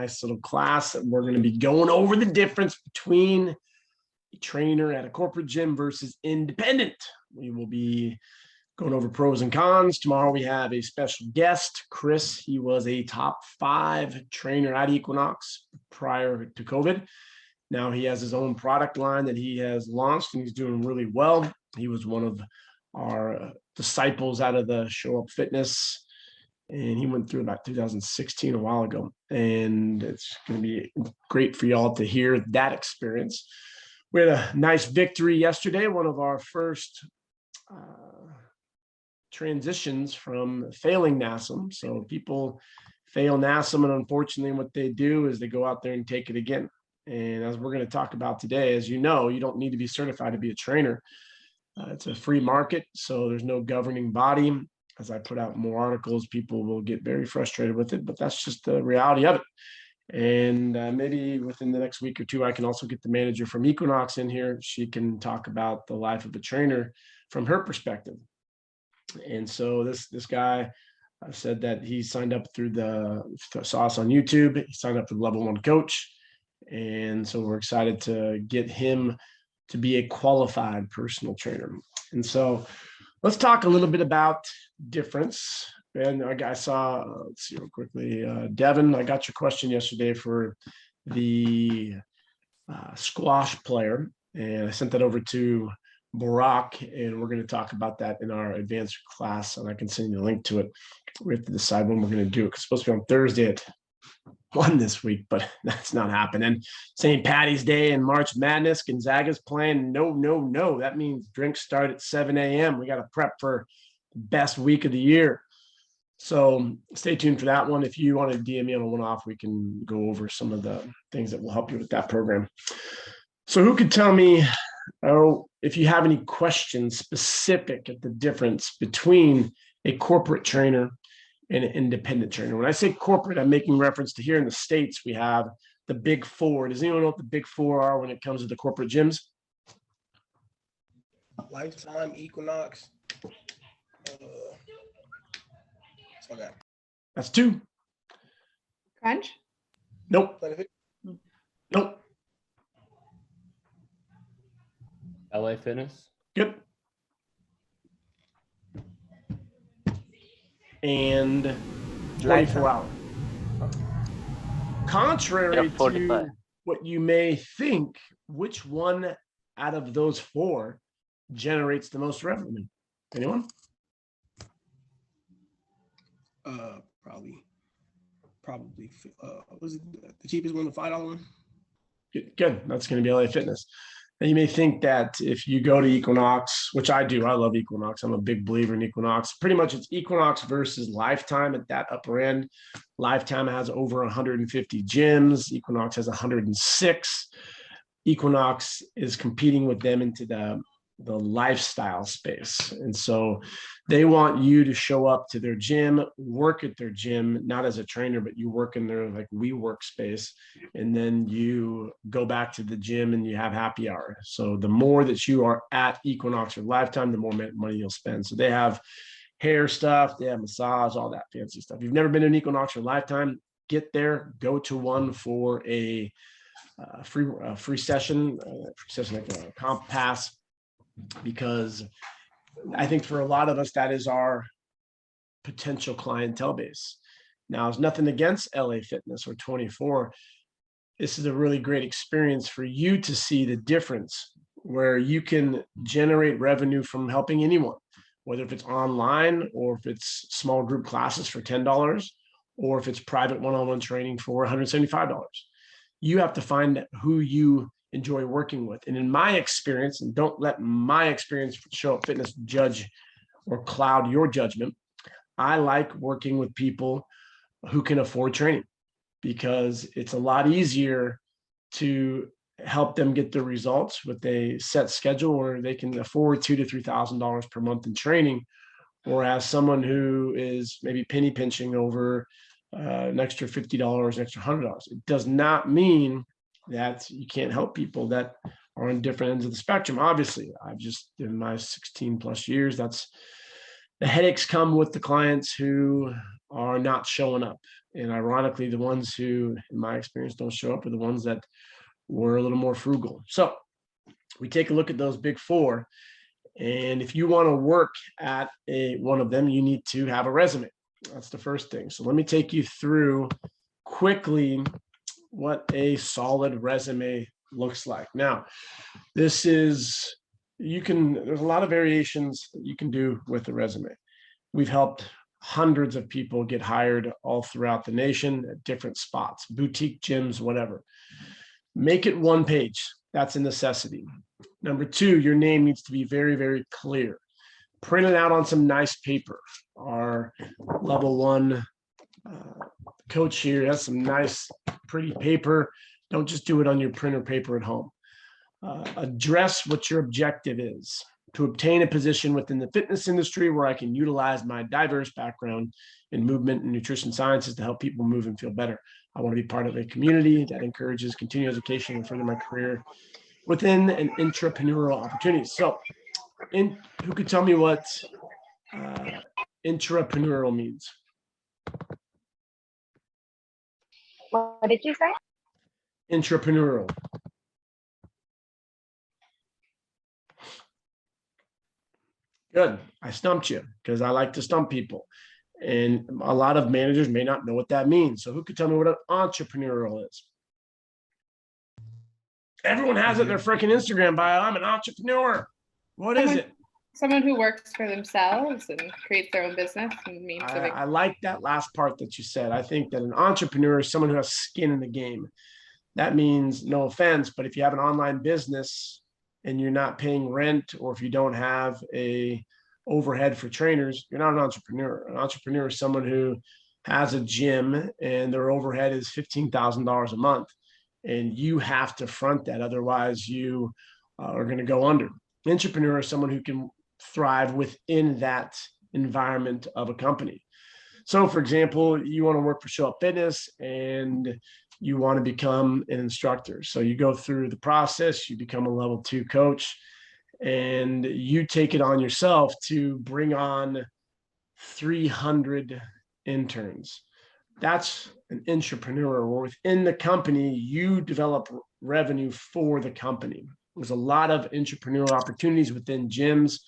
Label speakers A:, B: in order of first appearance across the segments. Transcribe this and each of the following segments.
A: nice little class that we're going to be going over the difference between a trainer at a corporate gym versus independent. We will be going over pros and cons. Tomorrow we have a special guest, Chris. He was a top 5 trainer at Equinox prior to COVID. Now he has his own product line that he has launched, and he's doing really well. He was one of our disciples out of the Show Up Fitness, and he went through about 2016, a while ago. And it's going to be great for y'all to hear that experience. We had a nice victory yesterday, one of our first transitions from failing NASM. So people fail NASM, and unfortunately what they do is they go out there and take it again. And as we're going to talk about today, as you know, you don't need to be certified to be a trainer. It's a free market, so there's no governing body. As I put out more articles, people will get very frustrated with it, but that's just the reality of it. And maybe within the next week or two, I can also get the manager from Equinox in here. She can talk about the life of a trainer from her perspective. And so this guy said that he signed up through saw us on YouTube. He signed up for the level 1 coach. And so we're excited to get him to be a qualified personal trainer. And so let's talk a little bit about difference. And I saw, let's see real quickly, Devin, I got your question yesterday for the squash player, and I sent that over to Barack, and we're going to talk about that in our advanced class, and I can send you the link to it. We have to decide when we're going to do it. It's supposed to be on Thursday at 1 this week, but that's not happening. St. Patty's Day and March Madness. Gonzaga's playing. No. That means drinks start at 7 a.m. We got to prep for the best week of the year. So stay tuned for that one. If you want to DM me on a one-off, we can go over some of the things that will help you with that program. So who could tell me, if you have any questions specific at the difference between a corporate trainer and an independent trainer? When I say corporate, I'm making reference to here in the States, we have the big 4. Does anyone know what the big 4 are when it comes to the corporate gyms?
B: Lifetime, Equinox. Okay.
A: That's 2.
C: Crunch?
A: Nope. Nope.
D: LA Fitness?
A: Good. And 24 hours. Contrary to what you may think, which one out of those 4 generates the most revenue? Anyone?
B: Probably. Was it the cheapest one, the $5 one?
A: Good. That's going to be LA Fitness. And you may think that if you go to Equinox, which I do, I love Equinox. I'm a big believer in Equinox. Pretty much it's Equinox versus Lifetime at that upper end. Lifetime has over 150 gyms. Equinox has 106. Equinox is competing with them into the lifestyle space. And so they want you to show up to their gym, work at their gym, not as a trainer, but you work in their like WeWork space. And then you go back to the gym and you have happy hour. So the more that you are at Equinox or Lifetime, the more money you'll spend. So they have hair stuff, they have massage, all that fancy stuff. If you've never been to an Equinox or Lifetime, get there, go to one for a free session like a comp pass, because I think for a lot of us, that is our potential clientele base. Now, there's nothing against LA Fitness or 24. This is a really great experience for you to see the difference where you can generate revenue from helping anyone, whether if it's online or if it's small group classes for $10 or if it's private one-on-one training for $175. You have to find who you enjoy working with. And in my experience, and don't let my experience Show Up Fitness judge or cloud your judgment, I like working with people who can afford training, because it's a lot easier to help them get the results with a set schedule where they can afford $2,000 to $3,000 per month in training, whereas someone who is maybe penny pinching over an extra $50, an extra $100. It does not mean that you can't help people that are on different ends of the spectrum. Obviously, I've just in my 16 plus years, that's The headaches come with the clients who are not showing up. And ironically, the ones who, in my experience, don't show up are the ones that were a little more frugal. So we take a look at those big four. And if you want to work at one of them, you need to have a resume. That's the first thing. So let me take you through quickly what a solid resume looks like. Now, this is, there's a lot of variations that you can do with a resume. We've helped hundreds of people get hired all throughout the nation at different spots, boutique gyms, whatever. Make it one page. That's a necessity. Number two, your name needs to be very, very clear. Print it out on some nice paper. Our level one coach here has some nice, pretty paper. Don't just do it on your printer paper at home. Address what your objective is. To obtain a position within the fitness industry where I can utilize my diverse background in movement and nutrition sciences to help people move and feel better. I want to be part of a community that encourages continued education and further my career within an entrepreneurial opportunity. So, who could tell me what entrepreneurial means?
C: What did you say?
A: Entrepreneurial. Good. I stumped you because I like to stump people. And a lot of managers may not know what that means. So who could tell me what an entrepreneurial is? Everyone has it in their freaking Instagram bio. I'm an entrepreneur. What is it?
C: Someone who works for themselves and creates their own business and means
A: I like that last part that you said. I think that an entrepreneur is someone who has skin in the game. That means, no offense, but if you have an online business and you're not paying rent, or if you don't have a overhead for trainers, you're not an entrepreneur. An entrepreneur is someone who has a gym and their overhead is $15,000 a month, and you have to front that. Otherwise, you are going to go under. Entrepreneur is someone who can thrive within that environment of a company. So, for example, you want to work for Show Up Fitness and you want to become an instructor. So you go through the process, you become a level 2 coach, and you take it on yourself to bring on 300 interns. That's an entrepreneur, or within the company, you develop revenue for the company. There's a lot of entrepreneurial opportunities within gyms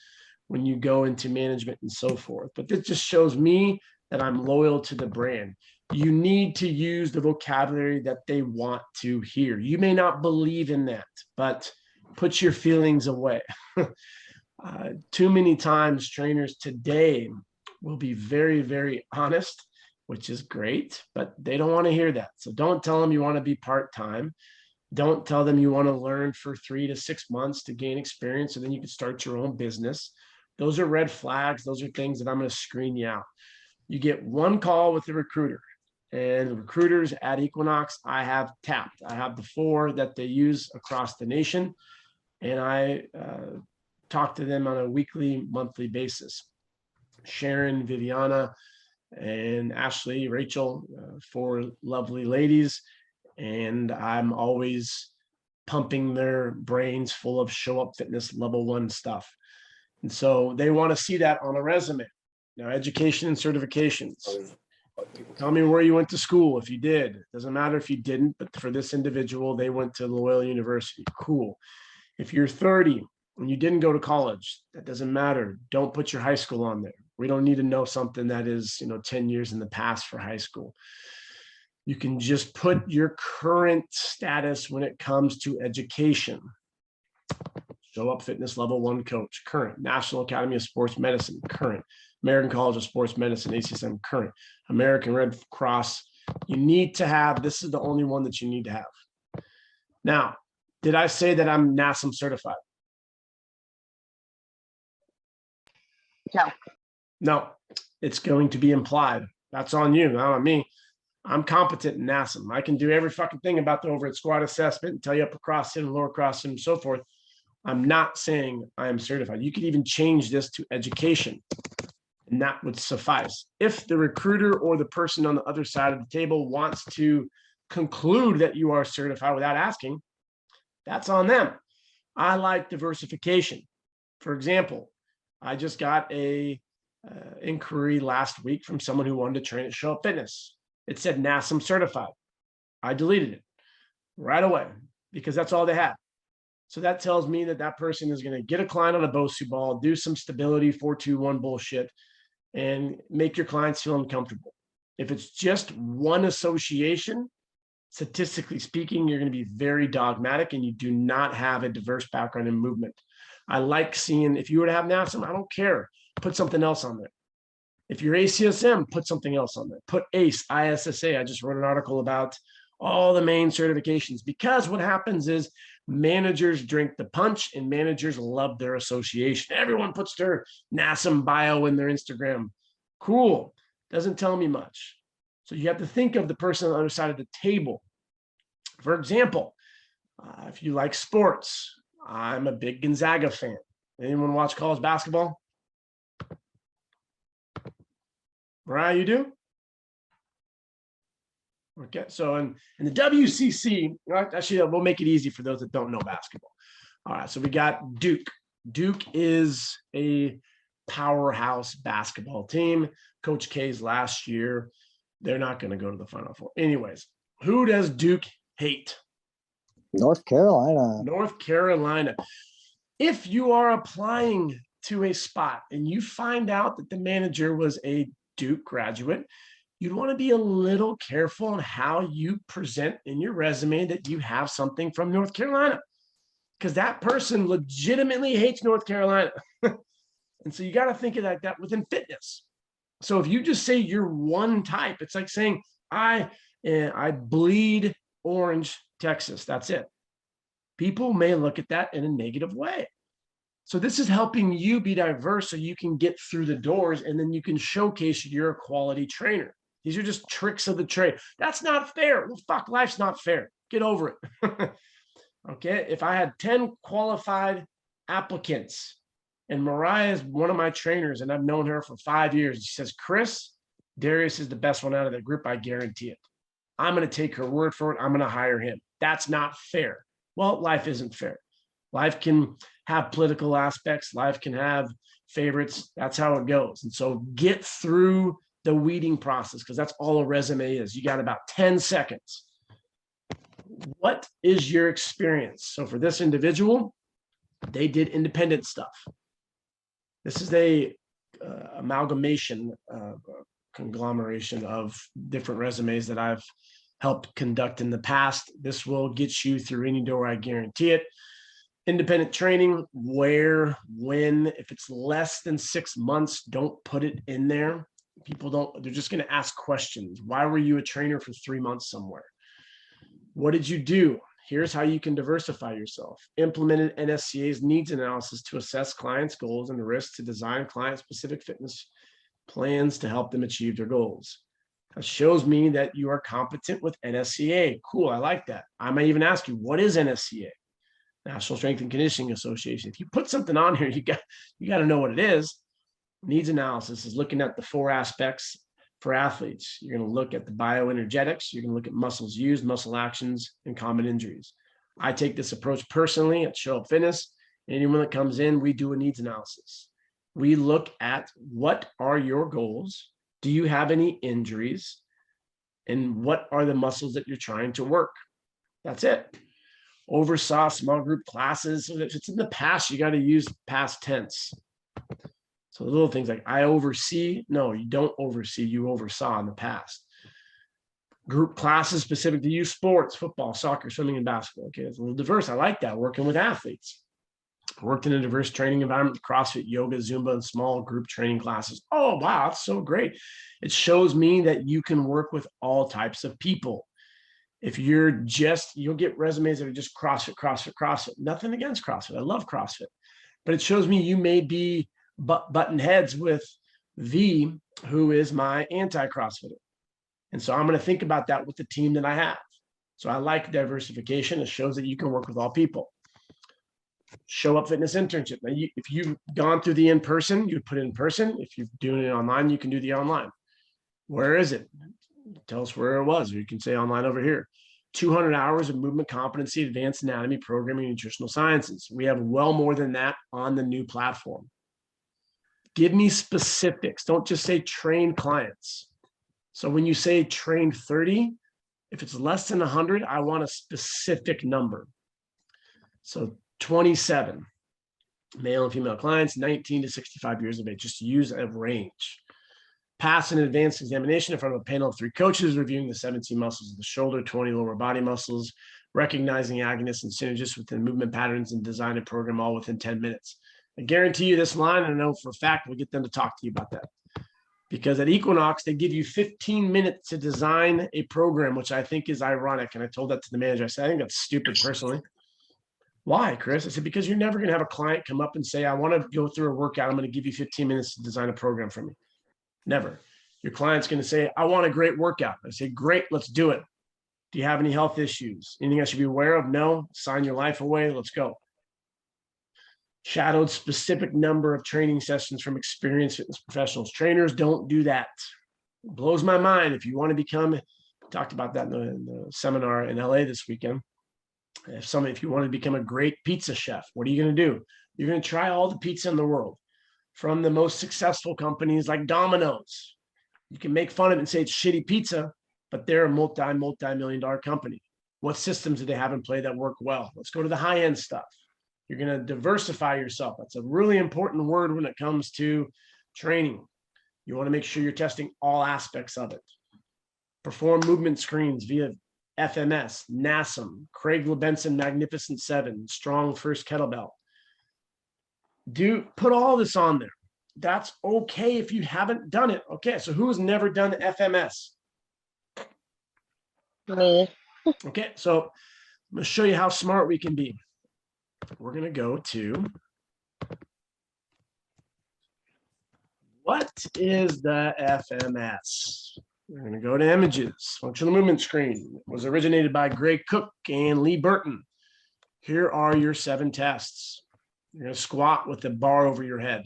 A: when you go into management and so forth. But this just shows me that I'm loyal to the brand. You need to use the vocabulary that they want to hear. You may not believe in that, but put your feelings away. Too many times trainers today will be very, very honest, which is great, but they don't want to hear that. So don't tell them you want to be part-time. Don't tell them you want to learn for 3 to 6 months to gain experience, and then you can start your own business. Those are red flags. Those are things that I'm going to screen you out. You get one call with the recruiter. And the recruiters at Equinox, I have tapped. I have the 4 that they use across the nation. And I talk to them on a weekly, monthly basis. Sharon, Viviana, and Ashley, Rachel, 4 lovely ladies. And I'm always pumping their brains full of Show Up Fitness level 1 stuff. And so they want to see that on a resume. Now, education and certifications. Tell me where you went to school if you did. Doesn't matter if you didn't, but for this individual, they went to Loyola University. Cool. If you're 30 and you didn't go to college, that doesn't matter. Don't put your high school on there. We don't need to know something that is, 10 years in the past for high school. You can just put your current status when it comes to education. Show Up Fitness level 1 coach, current. National Academy of Sports Medicine, current. American College of Sports Medicine, ACSM, current. American Red Cross. You need to have, this is the only one that you need to have. Now, did I say that I'm NASM certified?
C: No.
A: No, it's going to be implied. That's on you, not on me. I'm competent in NASM. I can do every fucking thing about the overhead squat assessment and tell you upper cross and lower cross and so forth. I'm not saying I am certified. You could even change this to education, and that would suffice. If the recruiter or the person on the other side of the table wants to conclude that you are certified without asking, that's on them. I like diversification. For example, I just got a inquiry last week from someone who wanted to train at Show Up Fitness. It said NASM certified. I deleted it right away because that's all they had. So that tells me that that person is going to get a client on a BOSU ball, do some stability 4-2-1 bullshit, and make your clients feel uncomfortable. If it's just one association, statistically speaking, you're going to be very dogmatic and you do not have a diverse background in movement. I like seeing, if you were to have NASM, I don't care, put something else on there. If you're ACSM, put something else on there. Put ACE, ISSA. I just wrote an article about all the main certifications, because what happens is managers drink the punch and managers love their association. Everyone puts their NASM bio in their Instagram. Cool. Doesn't tell me much. So you have to think of the person on the other side of the table. For example, if you like sports, I'm a big Gonzaga fan. Anyone watch college basketball? Mariah, you do? Okay, so in the WCC, actually, we'll make it easy for those that don't know basketball. All right, so we got Duke. Duke is a powerhouse basketball team. Coach K's last year, they're not going to go to the Final Four. Anyways, who does Duke hate?
E: North Carolina.
A: North Carolina. If you are applying to a spot and you find out that the manager was a Duke graduate, you'd want to be a little careful on how you present in your resume that you have something from North Carolina, because that person legitimately hates North Carolina. And so you got to think of like that within fitness. So if you just say you're one type, it's like saying, I bleed orange, Texas. That's it. People may look at that in a negative way. So this is helping you be diverse so you can get through the doors and then you can showcase you're a quality trainer. These are just tricks of the trade. That's not fair. Well, fuck, life's not fair. Get over it. Okay. If I had 10 qualified applicants and Mariah is one of my trainers and I've known her for 5 years, she says, Chris, Darius is the best one out of the group. I guarantee it. I'm going to take her word for it. I'm going to hire him. That's not fair. Well, life isn't fair. Life can have political aspects. Life can have favorites. That's how it goes. And so get through the weeding process, because that's all a resume is. You got about 10 seconds. What is your experience? So for this individual, they did independent stuff. This is a amalgamation, conglomeration of different resumes that I've helped conduct in the past. This will get you through any door, I guarantee it. Independent training, where, when, if it's less than 6 months, don't put it in there. People don't, they're just going to ask questions. Why were you a trainer for 3 months somewhere? What did you do? Here's how you can diversify yourself. Implemented NSCA's needs analysis to assess clients' goals and risks to design client-specific fitness plans to help them achieve their goals. That shows me that you are competent with NSCA. Cool, I like that. I might even ask you, what is NSCA? National Strength and Conditioning Association. If you put something on here, you got to know what it is. Needs analysis is looking at the 4 aspects for athletes. You're going to look at the bioenergetics. You're going to look at muscles used, muscle actions, and common injuries. I take this approach personally at Show Up Fitness. Anyone that comes in, we do a needs analysis. We look at what are your goals? Do you have any injuries? And what are the muscles that you're trying to work? That's it. Oversaw small group classes. So if it's in the past, you got to use past tense. So little things like I oversee. No, you don't oversee. You oversaw in the past. Group classes specific to you, sports, football, soccer, swimming, and basketball. Okay, it's a little diverse. I like that. Working with athletes. Worked in a diverse training environment, CrossFit, yoga, Zumba, and small group training classes. Oh, wow, that's so great. It shows me that you can work with all types of people. If you're just, you'll get resumes that are just CrossFit, CrossFit, CrossFit. Nothing against CrossFit. I love CrossFit. But it shows me you may be button heads with V, who is my anti-CrossFitter. And so I'm going to think about that with the team that I have. So I like diversification. It shows that you can work with all people. Show Up Fitness internship. Now, if you've gone through the in-person, you put it in person. If you're doing it online, you can do the online. Where is it? Tell us where it was, or you can say online over here. 200 hours of movement competency, advanced anatomy, programming, and nutritional sciences. We have well more than that on the new platform. Give me specifics. Don't just say train clients. So when you say train 30, if it's less than 100, I want a specific number. So 27 male and female clients, 19 to 65 years of age. Just use a range. Pass an advanced examination in front of a panel of 3 coaches, reviewing the 17 muscles of the shoulder, 20 lower body muscles, recognizing agonists and synergists within movement patterns, and design a program all within 10 minutes. I guarantee you this line, and I know for a fact we'll get them to talk to you about that. Because at Equinox, they give you 15 minutes to design a program, which I think is ironic. And I told that to the manager. I said, I think that's stupid personally. Why, Chris? I said, because you're never going to have a client come up and say, I want to go through a workout. I'm going to give you 15 minutes to design a program for me. Never. Your client's going to say, I want a great workout. I say, great, let's do it. Do you have any health issues? Anything I should be aware of? No. Sign your life away. Let's go. Shadowed specific number of training sessions from experienced fitness professionals. Trainers don't do that. It blows my mind. If you want to become, talked about that in the seminar in LA this weekend. If you want to become a great pizza chef, what are you going to do? You're going to try all the pizza in the world from the most successful companies like Domino's. You can make fun of it and say it's shitty pizza, but they're a multi-million-dollar company. What systems do they have in play that work well? Let's go to the high-end stuff. You're going to diversify yourself. That's a really important word when it comes to training. You want to make sure you're testing all aspects of it. Perform movement screens via FMS, NASM, Craig Lebenson Magnificent 7, Strong First Kettlebell. Put all this on there. That's okay if you haven't done it. Okay, so who has never done FMS?
F: Me.
A: Okay, so I'm going to show you how smart we can be. We're going to go to, what is the FMS? We're going to go to images. Functional movement screen. It was originated by Gray Cook and Lee Burton. Here are your 7 tests. You're going to squat with the bar over your head.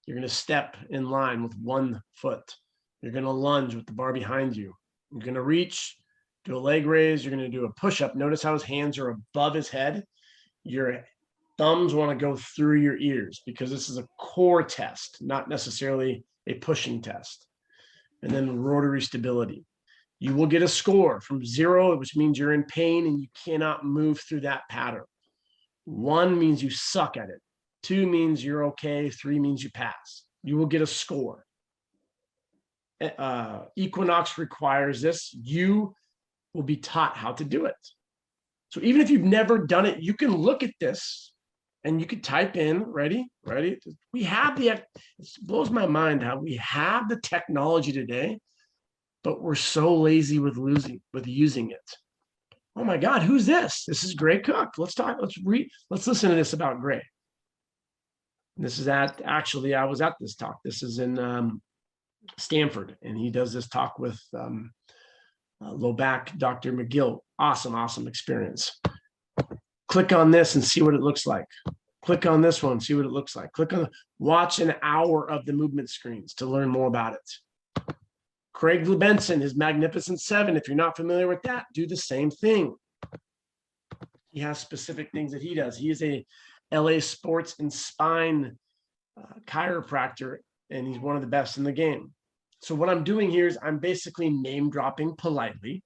A: You're going to step in line with 1 foot. You're going to lunge with the bar behind you. You're going to reach, do a leg raise. You're going to do a push-up. Notice how his hands are above his head. Your thumbs want to go through your ears because this is a core test, not necessarily a pushing test. And then rotary stability. You will get a score from 0, which means you're in pain and you cannot move through that pattern. 1 means you suck at it. 2 means you're okay. 3 means you pass. You will get a score. Equinox requires this. You will be taught how to do it. So even if you've never done it, you can look at this and you could type in, ready? We have it blows my mind how we have the technology today, but we're so lazy with using it. Oh my God, who's this? This is Gray Cook. Let's listen to this about Gray. This is actually, I was at this talk. This is in Stanford, and he does this talk with low back, Dr. McGill. Awesome experience. Click on this and see what it looks like. Click on this one, see what it looks like. Watch an hour of the movement screens to learn more about it. Craig Lebenson, his Magnificent 7. If you're not familiar with that, do the same thing. He has specific things that he does. He is a LA sports and spine chiropractor, and he's one of the best in the game. So what I'm doing here is I'm basically name dropping politely.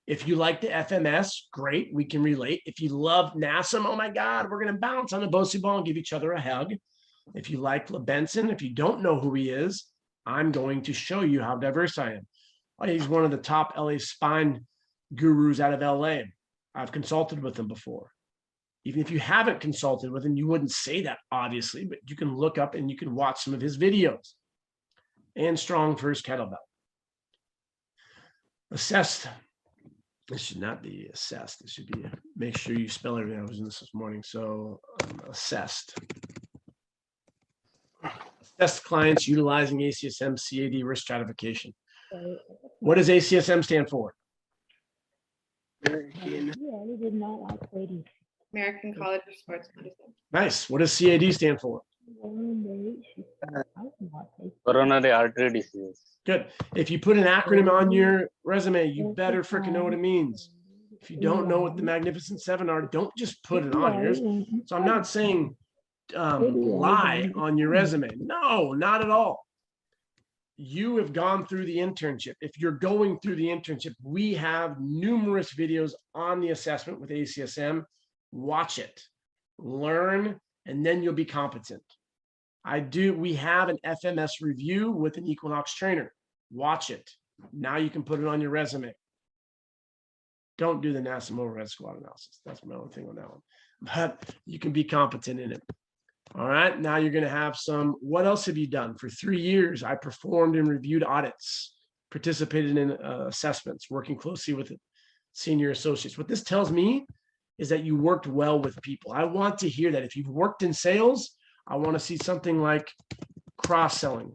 A: If you like the FMS, great, we can relate. If you love NASM, oh my God, we're going to bounce on the BOSU ball and give each other a hug. If you like Lebenson, if you don't know who he is, I'm going to show you how diverse I am. He's one of the top LA spine gurus out of LA. I've consulted with him before. Even if you haven't consulted with him, you wouldn't say that, obviously, but you can look up and you can watch some of his videos. And Strong First Kettlebell. Assessed. This should not be assessed. This should be, make sure you spell everything. I was in this morning. So assessed. Assessed clients utilizing ACSM CAD risk stratification. What does ACSM stand for?
C: American College of Sports Medicine.
A: Nice. What does CAD stand for?
D: Coronary artery disease.
A: Good. If you put an acronym on your resume, you better freaking know what it means. If you don't know what the Magnificent 7 are, don't just put it on here. So I'm not saying lie on your resume. No, not at all. You have gone through the internship. If you're going through the internship, we have numerous videos on the assessment with ACSM. Watch it, learn, and then you'll be competent. We have an FMS review with an Equinox trainer. Watch it. Now you can put it on your resume. Don't do the NASM overhead squat analysis. That's my only thing on that one. But you can be competent in it. All right, now you're going to have some. What else have you done? For 3 years, I performed and reviewed audits, participated in assessments, working closely with senior associates. What this tells me is that you worked well with people. I want to hear that. If you've worked in sales, I want to see something like cross-selling.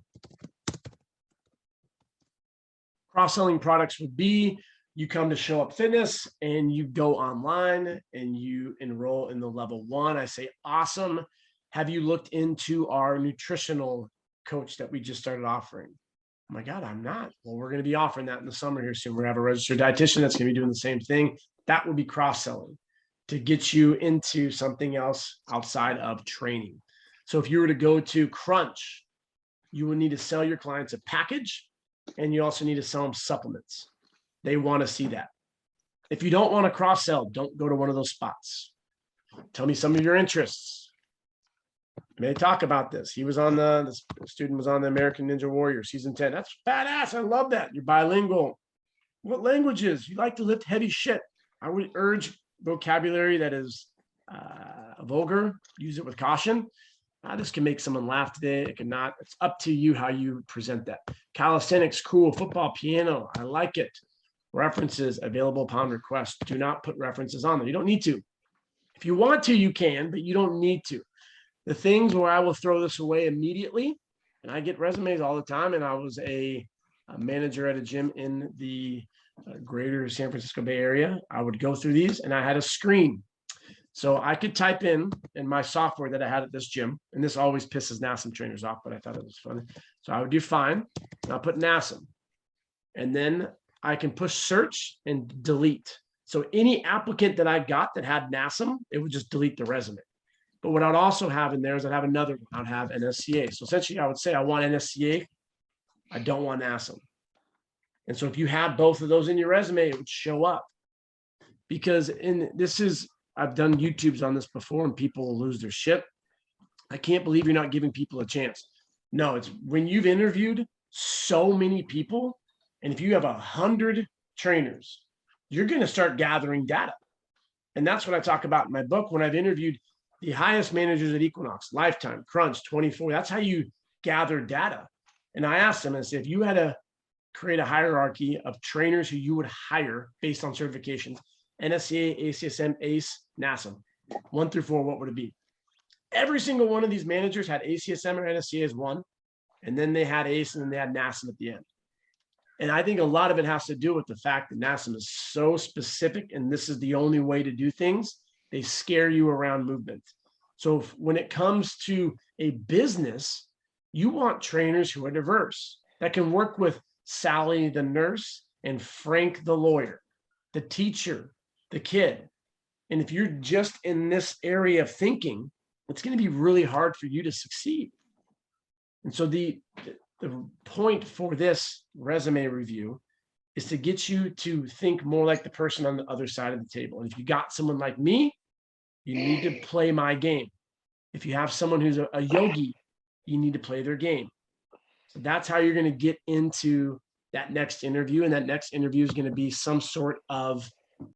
A: Cross-selling products would be you come to Show Up Fitness and you go online and you enroll in the level 1. I say, awesome. Have you looked into our nutritional coach that we just started offering? Oh my God, I'm not. Well, we're going to be offering that in the summer here soon. We're going to have a registered dietitian that's going to be doing the same thing. That would be cross-selling to get you into something else outside of training. So if you were to go to Crunch, you would need to sell your clients a package, and you also need to sell them supplements. They want to see that. If you don't want to cross-sell, don't go to one of those spots. Tell me some of your interests. May talk about this. He was on the student was on the American Ninja Warrior season 10. That's badass. I love that. You're bilingual. What languages? You like to lift heavy shit. I would urge vocabulary that is vulgar. Use it with caution. This can make someone laugh today. It cannot. It's up to you how you present that. Calisthenics, cool. Football, piano. I like it. References available upon request. Do not put references on there. You don't need to. If you want to, you can, but you don't need to. The things where I will throw this away immediately, and I get resumes all the time, and I was a manager at a gym in the greater San Francisco Bay Area. I would go through these, and I had a screen. So I could type in my software that I had at this gym, and this always pisses NASM trainers off, but I thought it was funny. So I would do fine, and I'll put NASM. And then I can push search and delete. So any applicant that I got that had NASM, it would just delete the resume. But what I'd also have in there is I'd have another one. I'd have NSCA. So essentially, I would say I want NSCA. I don't want NASM. And so if you have both of those in your resume, it would show up. Because I've done YouTubes on this before, and people will lose their shit. I can't believe you're not giving people a chance. No, it's when you've interviewed so many people, and if you have 100 trainers, you're going to start gathering data. And that's what I talk about in my book when I've interviewed the highest managers at Equinox, Lifetime, Crunch, 24. That's how you gather data. And I asked them, and said, if you had to create a hierarchy of trainers who you would hire based on certifications, NSCA, ACSM, ACE, NASM, 1 through 4, what would it be? Every single one of these managers had ACSM or NSCA as one, and then they had ACE, and then they had NASM at the end. And I think a lot of it has to do with the fact that NASM is so specific, and this is the only way to do things. They scare you around movement. So when it comes to a business, you want trainers who are diverse, that can work with Sally, the nurse, and Frank, the lawyer, the teacher, the kid. And if you're just in this area of thinking, it's going to be really hard for you to succeed. And so the point for this resume review is to get you to think more like the person on the other side of the table. And if you got someone like me, you need to play my game. If you have someone who's a yogi, you need to play their game. So that's how you're going to get into that next interview. And that next interview is going to be some sort of